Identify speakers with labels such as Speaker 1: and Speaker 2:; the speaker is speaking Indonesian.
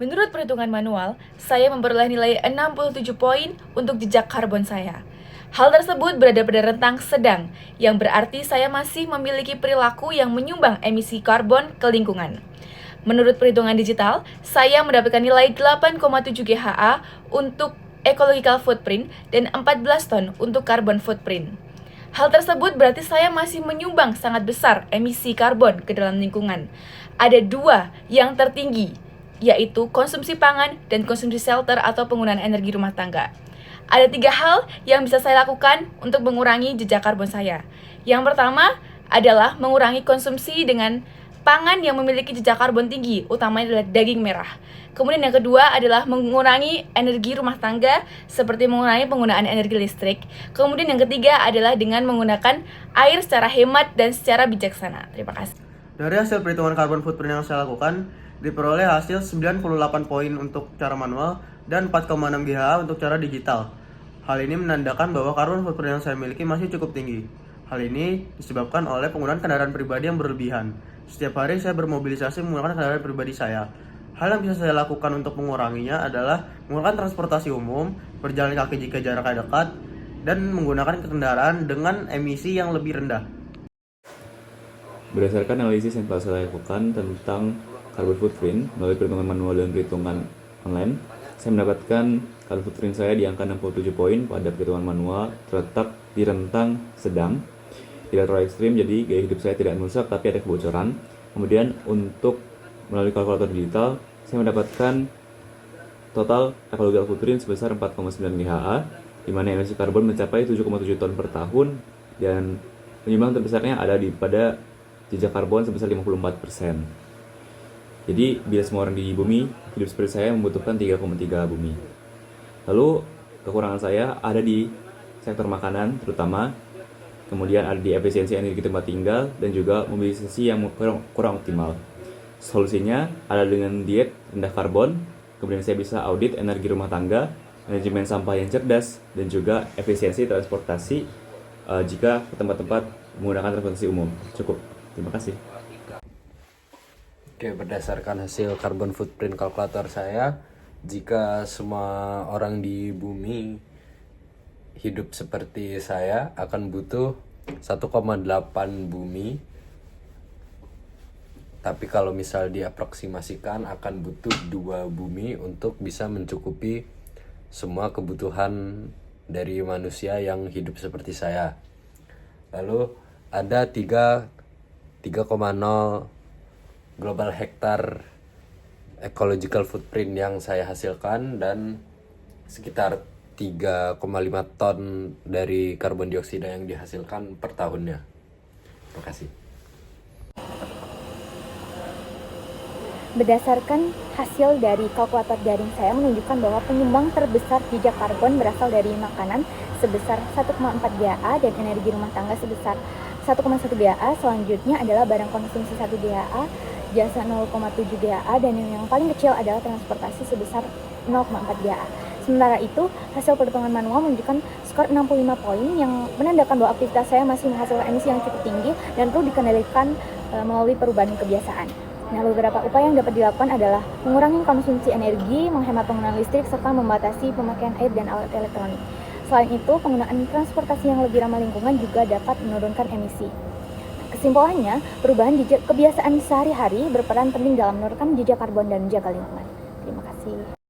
Speaker 1: Menurut perhitungan manual, saya memperoleh nilai 67 poin untuk jejak karbon saya. Hal tersebut berada pada rentang sedang, yang berarti saya masih memiliki perilaku yang menyumbang emisi karbon ke lingkungan. Menurut perhitungan digital, saya mendapatkan nilai 8,7 GHA untuk ecological footprint dan 14 ton untuk carbon footprint. Hal tersebut berarti saya masih menyumbang sangat besar emisi karbon ke dalam lingkungan. Ada dua yang tertinggi, yaitu konsumsi pangan dan konsumsi shelter atau penggunaan energi rumah tangga. Ada 3 hal yang bisa saya lakukan untuk mengurangi jejak karbon saya. Yang pertama adalah mengurangi konsumsi dengan pangan yang memiliki jejak karbon tinggi, utamanya adalah daging merah. Kemudian yang kedua adalah mengurangi energi rumah tangga, seperti mengurangi penggunaan energi listrik. Kemudian yang ketiga adalah dengan menggunakan air secara hemat dan secara bijaksana. Terima kasih.
Speaker 2: Dari hasil perhitungan carbon footprint yang saya lakukan, diperoleh hasil 98 poin untuk cara manual dan 4,6 GHA untuk cara digital. Hal ini menandakan bahwa carbon footprint yang saya miliki masih cukup tinggi. Hal ini disebabkan oleh penggunaan kendaraan pribadi yang berlebihan. Setiap hari saya bermobilisasi menggunakan kendaraan pribadi saya. Hal yang bisa saya lakukan untuk menguranginya adalah menggunakan transportasi umum, berjalan kaki jika jaraknya dekat, dan menggunakan kendaraan dengan emisi yang lebih rendah.
Speaker 3: Berdasarkan analisis yang telah saya lakukan tentang carbon footprint melalui perhitungan manual dan perhitungan online, saya mendapatkan carbon footprint saya di angka 67 poin pada perhitungan manual, terletak di rentang sedang, tidak terlalu ekstrim, jadi gaya hidup saya tidak merusak tapi ada kebocoran. Kemudian untuk melalui kalkulator digital, saya mendapatkan total ecological footprint sebesar 4,9 GHA, di mana emisi karbon mencapai 7,7 ton per tahun, dan penyumbang terbesarnya ada pada jejak karbon sebesar 54%. Jadi, bila semua orang di bumi hidup seperti saya membutuhkan 3,3 bumi. Lalu, kekurangan saya ada di sektor makanan terutama, kemudian ada di efisiensi energi tempat tinggal, dan juga mobilisasi yang kurang optimal. Solusinya ada dengan diet rendah karbon, kemudian saya bisa audit energi rumah tangga, manajemen sampah yang cerdas, dan juga efisiensi transportasi jika ke tempat-tempat menggunakan transportasi umum. Cukup. Terima kasih.
Speaker 4: Oke, berdasarkan hasil carbon footprint kalkulator saya, jika semua orang di bumi hidup seperti saya akan butuh 1,8 bumi. Tapi kalau misal diaproksimasikan akan butuh 2 bumi untuk bisa mencukupi semua kebutuhan dari manusia yang hidup seperti saya. Lalu ada 3,0 global hektar ecological footprint yang saya hasilkan, dan sekitar 3,5 ton dari karbon dioksida yang dihasilkan per tahunnya. Terima kasih.
Speaker 5: Berdasarkan hasil dari kalkulator daring saya menunjukkan bahwa penyumbang terbesar jejak karbon berasal dari makanan sebesar 1,4 GHA dan energi rumah tangga sebesar 1,1 GHA. Selanjutnya adalah barang konsumsi 1 GHA, jasa 0,7 GHA, dan yang paling kecil adalah transportasi sebesar 0,4 GHA. Sementara itu, hasil perhitungan manual menunjukkan skor 65 poin yang menandakan bahwa aktivitas saya masih menghasilkan emisi yang cukup tinggi dan perlu dikendalikan melalui perubahan kebiasaan. Nah, beberapa upaya yang dapat dilakukan adalah mengurangi konsumsi energi, menghemat penggunaan listrik, serta membatasi pemakaian air dan alat elektronik. Selain itu, penggunaan transportasi yang lebih ramah lingkungan juga dapat menurunkan emisi. Kesimpulannya, perubahan kebiasaan sehari-hari berperan penting dalam menurunkan jejak karbon dan menjaga lingkungan. Terima kasih.